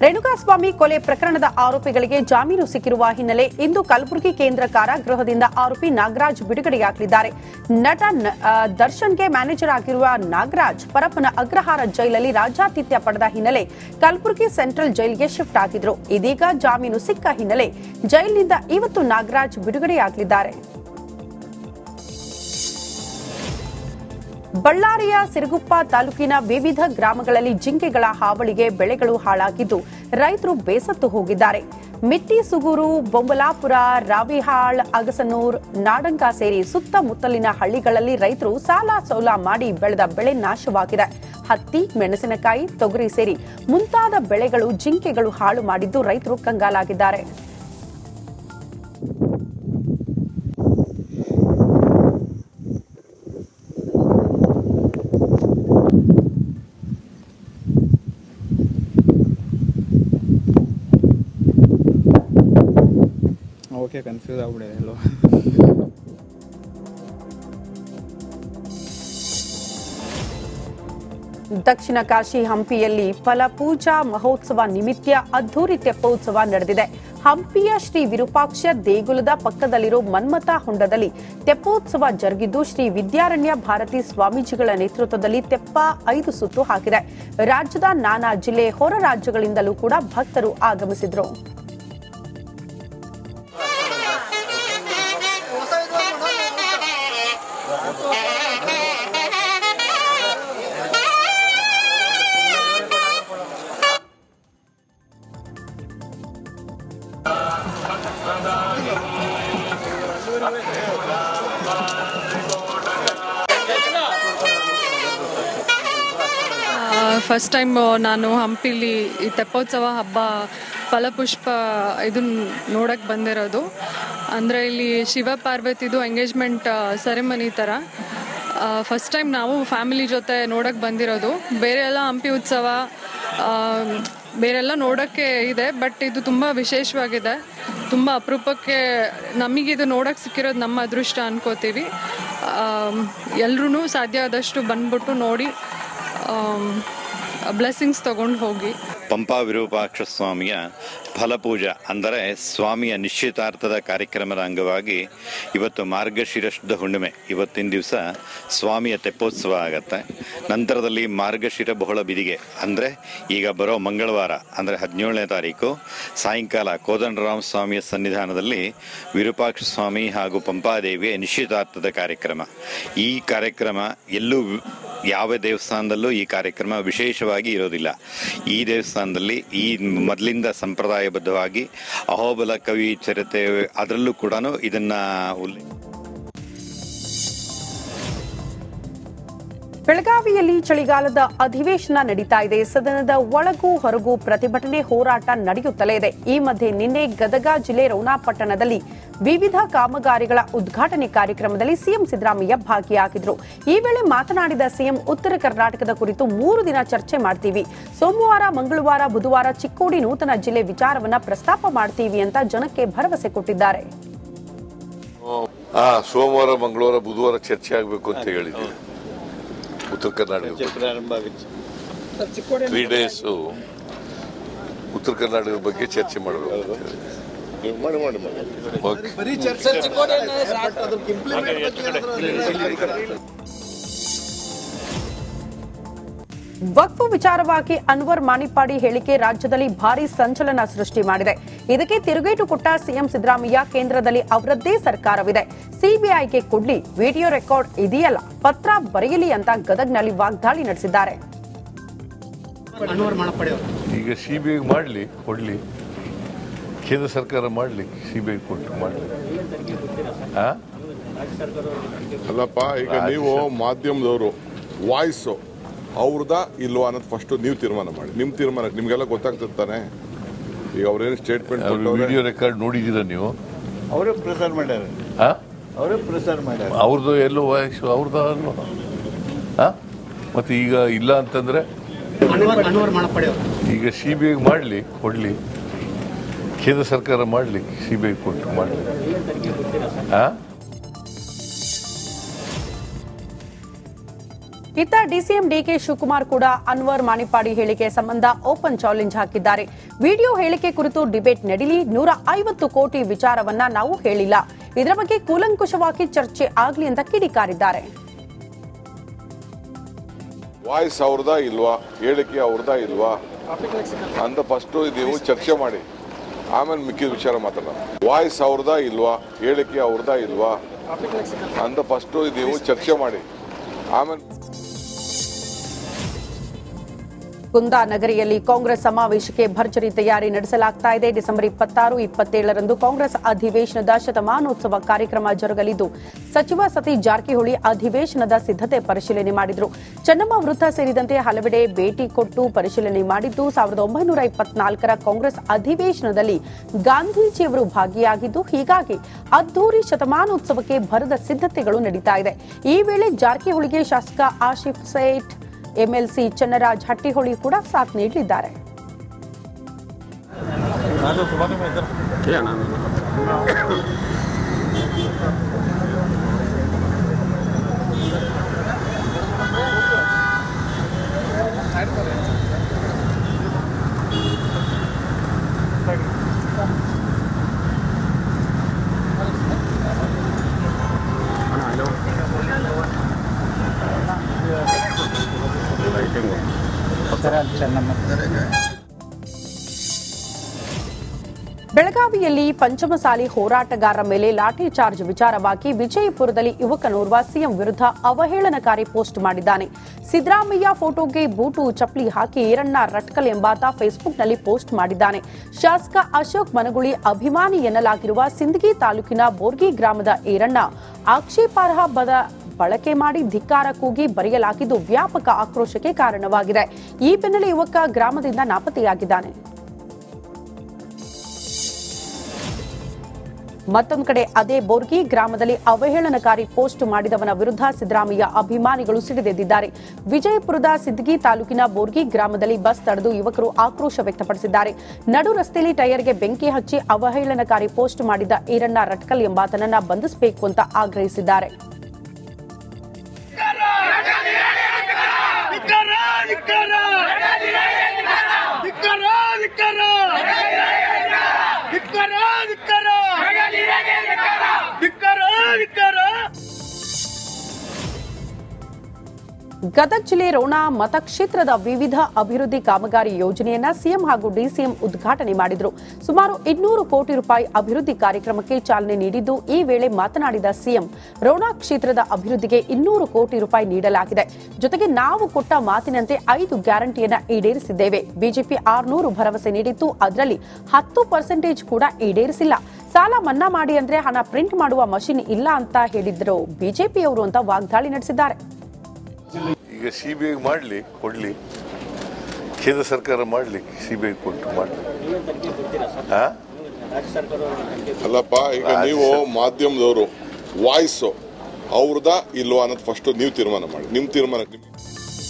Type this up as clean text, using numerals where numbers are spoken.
ರೇಣುಕಾಸ್ವಾಮಿ ಕೊಲೆ ಪ್ರಕರಣದ ಆರೋಪಿಗಳಿಗೆ ಜಾಮೀನು ಸಿಕ್ಕಿರುವ ಹಿನ್ನೆಲೆ ಇಂದು ಕಲಬುರಗಿ ಕೇಂದ್ರ ಕಾರಾಗೃಹದಿಂದ ಆರೋಪಿ ನಾಗರಾಜ್ ಬಿಡುಗಡೆಯಾಗಲಿದ್ದಾರೆ. ನಟ ದರ್ಶನ್ಗೆ ಮ್ಯಾನೇಜರ್ ಆಗಿರುವ ನಾಗರಾಜ್ ಪರಪ್ಪನ ಅಗ್ರಹಾರ ಜೈಲಲ್ಲಿ ರಾಜ್ಯಾತಿಥ್ಯ ಪಡೆದ ಹಿನ್ನೆಲೆ ಕಲಬುರಗಿ ಸೆಂಟ್ರಲ್ ಜೈಲ್ಗೆ ಶಿಫ್ಟ್ ಆಗಿದ್ರು. ಇದೀಗ ಜಾಮೀನು ಸಿಕ್ಕ ಹಿನ್ನೆಲೆ ಜೈಲಿನಿಂದ ಇವತ್ತು ನಾಗರಾಜ್ ಬಿಡುಗಡೆಯಾಗಲಿದ್ದಾರೆ. ಬಳ್ಳಾರಿಯ ಸಿರುಗುಪ್ಪ ತಾಲೂಕಿನ ವಿವಿಧ ಗ್ರಾಮಗಳಲ್ಲಿ ಜಿಂಕೆಗಳ ಹಾವಳಿಗೆ ಬೆಳೆಗಳು ಹಾಳಾಗಿದ್ದು ರೈತರು ಬೇಸತ್ತು ಹೋಗಿದ್ದಾರೆ. ಮಿಟ್ಟಿಸುಗೂರು, ಬೊಂಬಲಾಪುರ, ರಾವಿಹಾಳ್, ಅಗಸನೂರ್, ನಾಡಂಕ ಸೇರಿ ಸುತ್ತಮುತ್ತಲಿನ ಹಳ್ಳಿಗಳಲ್ಲಿ ರೈತರು ಸಾಲ ಸೌಲ ಮಾಡಿ ಬೆಳೆದ ಬೆಳೆ ನಾಶವಾಗಿದೆ. ಹತ್ತಿ, ಮೆಣಸಿನಕಾಯಿ, ತೊಗರಿ ಸೇರಿ ಮುಂತಾದ ಬೆಳೆಗಳು ಜಿಂಕೆಗಳು ಹಾಳು ಮಾಡಿದ್ದು ರೈತರು ಕಂಗಾಲಾಗಿದ್ದಾರೆ. ಓಕೆ, ಕನ್ಫ್ಯೂಸ್ ಆಗ್ಬಿಡಿದೆ ಎಲ್ಲೋ. ದಕ್ಷಿಣ ಕಾಶಿ ಹಂಪಿಯಲ್ಲಿ ಫಲಪೂಜಾ ಮಹೋತ್ಸವ ನಿಮಿತ್ತ ಅದ್ದೂರಿ ತೆಪ್ಪೋತ್ಸವ ನಡೆದಿದೆ. ಹಂಪಿಯ ಶ್ರೀ ವಿರೂಪಾಕ್ಷ ದೇಗುಲದ ಪಕ್ಕದಲ್ಲಿರೋ ಮನ್ಮಥ ಹೊಂಡದಲ್ಲಿ ತೆಪ್ಪೋತ್ಸವ ಜರುಗಿದ್ದು ಶ್ರೀ ವಿದ್ಯಾರಣ್ಯ ಭಾರತಿ ಸ್ವಾಮೀಜಿಗಳ ನೇತೃತ್ವದಲ್ಲಿ ತೆಪ್ಪ 5 ಸುತ್ತು ಹಾಕಿದೆ. ರಾಜ್ಯದ ನಾನಾ ಜಿಲ್ಲೆ, ಹೊರ ರಾಜ್ಯಗಳಿಂದಲೂ ಕೂಡ ಭಕ್ತರು ಆಗಮಿಸಿದ್ರು. ಫಸ್ಟ್ ಟೈಮ್ ನಾನು ಹಂಪಿಲಿ ಈ ತೆಪ್ಪೋತ್ಸವ ಹಬ್ಬ ಫಲಪುಷ್ಪ ಇದನ್ನ ನೋಡಕ್ಕೆ ಬಂದಿರೋದು. ಅಂದರೆ ಇಲ್ಲಿ ಶಿವ ಪಾರ್ವತಿದು ಎಂಗೇಜ್ಮೆಂಟ್ ಸೆರೆಮನಿ ಥರ ಫಸ್ಟ್ ಟೈಮ್ ನಾವು ಫ್ಯಾಮಿಲಿ ಜೊತೆ ನೋಡಕ್ಕೆ ಬಂದಿರೋದು. ಬೇರೆ ಎಲ್ಲ ಹಂಪಿ ಉತ್ಸವ ಬೇರೆಲ್ಲ ನೋಡೋಕ್ಕೆ ಇದೆ, ಬಟ್ ಇದು ತುಂಬ ವಿಶೇಷವಾಗಿದೆ. ತುಂಬ ಅಪರೂಪಕ್ಕೆ ನಮಗಿದು ನೋಡೋಕ್ಕೆ ಸಿಕ್ಕಿರೋದು ನಮ್ಮ ಅದೃಷ್ಟ ಅನ್ಕೋತೀವಿ. ಎಲ್ಲರೂ ಸಾಧ್ಯ ಆದಷ್ಟು ಬಂದ್ಬಿಟ್ಟು ನೋಡಿ ಬ್ಲೆಸ್ಸಿಂಗ್ಸ್ ತಗೊಂಡು ಹೋಗಿ. ಪಂಪಾ ವಿರೂಪಾಕ್ಷ ಸ್ವಾಮಿಯ ಫಲಪೂಜಾ ಅಂದರೆ ಸ್ವಾಮಿಯ ನಿಶ್ಚಿತಾರ್ಥದ ಕಾರ್ಯಕ್ರಮದ ಅಂಗವಾಗಿ ಇವತ್ತು ಮಾರ್ಗಶಿರಶುದ್ಧ ಹುಣ್ಣಿಮೆ. ಇವತ್ತಿನ ದಿವಸ ಸ್ವಾಮಿಯ ತೆಪ್ಪೋತ್ಸವ ಆಗತ್ತೆ. ನಂತರದಲ್ಲಿ ಮಾರ್ಗಶಿರ ಬಹುಳ ಬಿದಿಗೆ ಅಂದರೆ ಈಗ ಬರೋ ಮಂಗಳವಾರ ಅಂದರೆ 17ನೇ ತಾರೀಕು ಸಾಯಂಕಾಲ ಕೋದಂಡರಾಮ ಸ್ವಾಮಿಯ ಸನ್ನಿಧಾನದಲ್ಲಿ ವಿರೂಪಾಕ್ಷ ಸ್ವಾಮಿ ಹಾಗೂ ಪಂಪಾದೇವಿಯ ನಿಶ್ಚಿತಾರ್ಥದ ಕಾರ್ಯಕ್ರಮ. ಈ ಕಾರ್ಯಕ್ರಮ ಎಲ್ಲೂ ಯಾವ ದೇವಸ್ಥಾನದಲ್ಲೂ ಈ ಕಾರ್ಯಕ್ರಮ ವಿಶೇಷವಾಗಿ ಇರೋದಿಲ್ಲ. ಈ ದೇವಸ್ಥಾನದಲ್ಲಿ ಈ ಮೊದಲಿಂದ ಸಂಪ್ರದಾಯಬದ್ಧವಾಗಿ ಅಹೋಬಲ ಕವಿ ಚರಿತೆ ಅದರಲ್ಲೂ ಕೂಡ ಇದನ್ನ ಬೆಳಗಾವಿಯಲ್ಲಿ ಚಳಿಗಾಲದ ಅಧಿವೇಶನ ನಡೀತಾ ಇದೆ. ಸದನದ ಒಳಗೂ ಹೊರಗೂ ಪ್ರತಿಭಟನೆ, ಹೋರಾಟ ನಡೆಯುತ್ತಲೇ ಇದೆ. ಈ ಮಧ್ಯೆ ನಿನ್ನೆ ಗದಗ ಜಿಲ್ಲೆ ರೌಣಾಪಟ್ಟಣದಲ್ಲಿ ವಿವಿಧ ಕಾಮಗಾರಿಗಳ ಉದ್ಘಾಟನೆ ಕಾರ್ಯಕ್ರಮದಲ್ಲಿ ಸಿಎಂ ಸಿದ್ದರಾಮಯ್ಯ ಭಾಗಿಯಾಗಿದ್ರು. ಈ ವೇಳೆ ಮಾತನಾಡಿದ ಸಿಎಂ, ಉತ್ತರ ಕರ್ನಾಟಕದ ಕುರಿತು 3 ದಿನ ಚರ್ಚೆ ಮಾಡ್ತೀವಿ. ಸೋಮವಾರ, ಮಂಗಳವಾರ, ಬುಧವಾರ ಚಿಕ್ಕೋಡಿ ನೂತನ ಜಿಲ್ಲೆ ವಿಚಾರವನ್ನ ಪ್ರಸ್ತಾಪ ಮಾಡ್ತೀವಿ ಅಂತ ಜನಕ್ಕೆ ಭರವಸೆ ಕೊಟ್ಟಿದ್ದಾರೆ. ಸೋಮವಾರ, ಮಂಗಳವಾರ, ಬುಧವಾರ ಚರ್ಚೆ ಆಗಬೇಕು ಅಂತ ಹೇಳಿದ್ದೀವಿ. ಉತ್ತರ ಕರ್ನಾಟಕ 3 days ಉತ್ತರ ಕರ್ನಾಟಕದ ಬಗ್ಗೆ ಚರ್ಚೆ ಮಾಡಬೇಕು. ವಕ್ಫ್ ವಿಚಾರವಾಗಿ ಅನ್ವರ್ ಮಾಣಿಪ್ಪಾಡಿ ಹೇಳಿಕೆ ರಾಜ್ಯದಲ್ಲಿ ಭಾರೀ ಸಂಚಲನ ಸೃಷ್ಟಿ ಮಾಡಿದೆ. ಇದಕ್ಕೆ ತಿರುಗೇಟು ಕೊಟ್ಟ ಸಿಎಂ ಸಿದ್ದರಾಮಯ್ಯ, ಕೇಂದ್ರದಲ್ಲಿ ಅವರದ್ದೇ ಸರ್ಕಾರವಿದೆ, ಸಿಬಿಐಗೆ ಕೊಡ್ಲಿ, ವಿಡಿಯೋ ರೆಕಾರ್ಡ್ ಇದೆಯಲ್ಲ, ಪತ್ರ ಬರೆಯಲಿ ಅಂತ ಗದಗ್ನಲ್ಲಿ ವಾಗ್ದಾಳಿ ನಡೆಸಿದ್ದಾರೆ. ಈಗ ಸಿಬಿಐ ಮಾಡಲಿ, ಕೊಡ್ಲಿ, ಕೇಂದ್ರ ಸರ್ಕಾರ ಮಾಡಲಿ, ಸಿಬಿಐ ಕೊಟ್ಟು ಮಾಡಲಿ. ಅಲ್ಲಪ್ಪ, ಈಗ ನೀವು ಮಾಧ್ಯಮದವರು ವಾಯ್ಸ್ ಅವ್ರದ ಇಲ್ವಾ ಅನ್ನೋದು ಫಸ್ಟ್ ನೀವು ತೀರ್ಮಾನ ಮಾಡಿ. ನಿಮ್ಮ ತೀರ್ಮಾನಕ್ಕೆ ನಿಮ್ಗೆಲ್ಲ ಗೊತ್ತಾಗ್ತಿರ್ತಾನೆ. ಈಗ ಅವ್ರೇನು ಸ್ಟೇಟ್ಮೆಂಟ್ ವಿಡಿಯೋ ರೆಕಾರ್ಡ್ ನೋಡಿದ್ದೀರಾ ನೀವು? ಅವರೇ ಪ್ರಸಾರ ಮಾಡ್ಯಾರ. ಅವ್ರದ್ದು ಎಲ್ಲೋ ವಾಯ್ಸ್ ಅವ್ರದ್ದು ಅಲ್ವ? ಮತ್ತೆ ಈಗ ಇಲ್ಲ ಅಂತಂದ್ರೆ ಈಗ ಸಿಬಿಐ ಮಾಡಲಿ, ಕೊಡ್ಲಿ, ಕೇಂದ್ರ ಸರ್ಕಾರ ಮಾಡಲಿ, ಸಿಬಿಐ ಕೊಟ್ಟು ಮಾಡಲಿ. ಇತ್ತ ಡಿಸಿಎಂ ಡಿಕೆ ಶಿವಕುಮಾರ್ ಕೂಡ ಅನ್ವರ್ ಮಾಣಿಪಾಡಿ ಹೇಳಿಕೆ ಸಂಬಂಧ ಓಪನ್ ಚಾಲೆಂಜ್ ಹಾಕಿದ್ದಾರೆ. ವಿಡಿಯೋ ಹೇಳಿಕೆ ಕುರಿತು ಡಿಬೇಟ್ ನಡೀಲಿ, 150 ಕೋಟಿ ವಿಚಾರವನ್ನ ನಾವು ಹೇಳಿಲ್ಲ, ಇದರ ಬಗ್ಗೆ ಕೂಲಂಕುಷವಾಗಿ ಚರ್ಚೆ ಆಗ್ಲಿ ಅಂತ ಕಿಡಿಕಾರಿದ್ದಾರೆ. ವಾಯ್ಸ್ ಅವ್ರದಾ ಇಲ್ವಾ, ಹೇಳಿಕೆ ಅವ್ರದಾ ಇಲ್ವಾ ಅಂತ ಫಸ್ಟ್ ನೀವು ಚರ್ಚೆ ಮಾಡಿ, ಆಮೇಲೆ ಮಿಕ್ಕಿದ ವಿಚಾರ ಮಾತಾಡೋಣ. ವಾಯ್ಸ್ ಅವ್ರದಾ ಇಲ್ವಾ, ಹೇಳಿಕೆ ಅವ್ರದಾ ಇಲ್ವಾ ಅಂತ ಫಸ್ಟ್ ನೀವು ಚರ್ಚೆ ಮಾಡಿ, ಆಮೇಲೆ. ಕುಂದಾನಗರಿಯಲ್ಲಿ ಕಾಂಗ್ರೆಸ್ ಸಮಾವೇಶಕ್ಕೆ ಭರ್ಜರಿ ತಯಾರಿ ನಡೆಸಲಾಗ್ತಾ ಇದೆ. ಡಿಸೆಂಬರ್ 26, 27ರಂದು ಕಾಂಗ್ರೆಸ್ ಅಧಿವೇಶನದ ಶತಮಾನೋತ್ಸವ ಕಾರ್ಯಕ್ರಮ ಜರುಗಲಿದ್ದು, ಸಚಿವ ಸತೀಶ್ ಜಾರಕಿಹೊಳಿ ಅಧಿವೇಶನದ ಸಿದ್ಧತೆ ಪರಿಶೀಲನೆ ಮಾಡಿದರು. ಚೆನ್ನಮ್ಮ ವೃತ್ತ ಸೇರಿದಂತೆ ಹಲವೆಡೆ ಭೇಟಿ ಕೊಟ್ಟು ಪರಿಶೀಲನೆ ಮಾಡಿದ್ದು, 1924ರ ಕಾಂಗ್ರೆಸ್ ಅಧಿವೇಶನದಲ್ಲಿ ಗಾಂಧೀಜಿಯವರು ಭಾಗಿಯಾಗಿದ್ದು, ಹೀಗಾಗಿ ಅದ್ದೂರಿ ಶತಮಾನೋತ್ಸವಕ್ಕೆ ಭರದ ಸಿದ್ಧತೆಗಳು ನಡೀತಾ ಇದೆ. ಈ ವೇಳೆ ಜಾರಕಿಹೊಳಿಗೆ ಶಾಸಕ ಆಸಿಫ್ ಸೇಠ್, ಎಂಎಲ್ಸಿ ಚನ್ನರಾಜ್ ಹಟ್ಟಿಹೊಳಿ ಕೂಡ ಸಾಥ್ ನೀಡಲಿದ್ದಾರೆ. ಬೆಳಗಾವಿಯಲ್ಲಿ ಪಂಚಮಸಾಲಿ ಹೋರಾಟಗಾರರ ಮೇಲೆ ಲಾಠಿ ಚಾರ್ಜ್ ವಿಚಾರವಾಗಿ ವಿಜಯಪುರದಲ್ಲಿ ಯುವಕನೋರ್ವ ಸಿಎಂ ವಿರುದ್ಧ ಅವಹೇಳನಕಾರಿ ಪೋಸ್ಟ್ ಮಾಡಿದ್ದಾನೆ. ಸಿದ್ದರಾಮಯ್ಯ ಫೋಟೋಗೆ ಬೂಟು ಚಪ್ಪಲಿ ಹಾಕಿ ಈರಣ್ಣ ರಟ್ಕಲ್ ಎಂಬಾತ ಫೇಸ್ಬುಕ್ನಲ್ಲಿ ಪೋಸ್ಟ್ ಮಾಡಿದ್ದಾನೆ. ಶಾಸಕ ಅಶೋಕ್ ಮನಗುಳಿ ಅಭಿಮಾನಿ ಎನ್ನಲಾಗಿರುವ ಸಿಂದಗಿ ತಾಲೂಕಿನ ಬೋರ್ಗಿ ಗ್ರಾಮದ ಈರಣ್ಣ ಆಕ್ಷೇಪಾರ್ಹ ಬಳಕೆ ಮಾಡಿ ಧಿಕ್ಕಾರ ಕೂಗಿ ಬರೆಯಲಾಗಿದ್ದು ವ್ಯಾಪಕ ಆಕ್ರೋಶಕ್ಕೆ ಕಾರಣವಾಗಿದೆ. ಈ ಬೆನ್ನಲ್ಲೇ ಯುವಕ ಗ್ರಾಮದಿಂದ ನಾಪತ್ತೆಯಾಗಿದ್ದಾನೆ. ಮತ್ತೊಂದು ಕಡೆ ಅದೇ ಬೋರ್ಗಿ ಗ್ರಾಮದಲ್ಲಿ ಅವಹೇಳನಕಾರಿ ಪೋಸ್ಟ್ ಮಾಡಿದವನ ವಿರುದ್ಧ ಸಿದ್ದರಾಮಯ್ಯ ಅಭಿಮಾನಿಗಳು ಸಿಡಿದೆದ್ದಿದ್ದಾರೆ. ವಿಜಯಪುರದ ಸಿದ್ಗಿ ತಾಲೂಕಿನ ಬೋರ್ಗಿ ಗ್ರಾಮದಲ್ಲಿ ಬಸ್ ತಡೆದು ಯುವಕರು ಆಕ್ರೋಶ ವ್ಯಕ್ತಪಡಿಸಿದ್ದಾರೆ. ನಡು ರಸ್ತೆಯಲ್ಲಿ ಟೈರ್ಗೆ ಬೆಂಕಿ ಹಚ್ಚಿ ಅವಹೇಳನಕಾರಿ ಪೋಸ್ಟ್ ಮಾಡಿದ್ದ ಈರಣ್ಣ ರಟ್ಕಲ್ ಎಂಬಾತನನ್ನ ಬಂಧಿಸಬೇಕು ಅಂತ ಆಗ್ರಹಿಸಿದ್ದಾರೆ. ಗದಗ ಜಿಲ್ಲೆ ರೋಣ ಮತಕ್ಷೇತ್ರದ ವಿವಿಧ ಅಭಿವೃದ್ಧಿ ಕಾಮಗಾರಿ ಯೋಜನೆಯನ್ನ ಸಿಎಂ ಹಾಗೂ ಡಿಸಿಎಂ ಉದ್ಘಾಟನೆ ಮಾಡಿದರು. ಸುಮಾರು 200 ಕೋಟಿ ರೂಪಾಯಿ ಅಭಿವೃದ್ಧಿ ಕಾರ್ಯಕ್ರಮಕ್ಕೆ ಚಾಲನೆ ನೀಡಿದ್ದು, ಈ ವೇಳೆ ಮಾತನಾಡಿದ ಸಿಎಂ, ರೋಣ ಕ್ಷೇತ್ರದ ಅಭಿವೃದ್ಧಿಗೆ 200 ಕೋಟಿ ರೂಪಾಯಿ ನೀಡಲಾಗಿದೆ. ಜೊತೆಗೆ ನಾವು ಕೊಟ್ಟ ಮಾತಿನಂತೆ 5 ಗ್ಯಾರಂಟಿಯನ್ನ ಈಡೇರಿಸಿದ್ದೇವೆ. ಬಿಜೆಪಿ 600 ಭರವಸೆ ನೀಡಿತ್ತು, ಅದರಲ್ಲಿ 10% ಕೂಡ ಈಡೇರಿಸಿಲ್ಲ. ಸಾಲ ಮನ್ನಾ ಮಾಡಿ ಅಂದ್ರೆ ಹಣ ಪ್ರಿಂಟ್ ಮಾಡುವ ಮಷಿನ್ ಇಲ್ಲ ಅಂತ ಹೇಳಿದ್ರು ಬಿಜೆಪಿಯವರು ಅಂತ ವಾಗ್ದಾಳಿ ನಡೆಸಿದ್ದಾರೆ. ಈಗ ಸಿಬಿಐ ಮಾಡಲಿ, ಕೊಡ್ಲಿ, ಕೇಂದ್ರ ಸರ್ಕಾರ ಮಾಡಲಿ, ಸಿಬಿಐ ಕೊಟ್ಟು ಮಾಡಲಿ. ಅಲ್ಲಪ್ಪ, ಈಗ ನೀವು ಮಾಧ್ಯಮದವರು ವಾಯ್ಸ್ ಅವ್ರದಾ ಇಲ್ವಾ ಅನ್ನೋದು ಫಸ್ಟ್ ನೀವು ತೀರ್ಮಾನ ಮಾಡಿ. ನಿಮ್ಮ ತೀರ್ಮಾನಕ್ಕೆ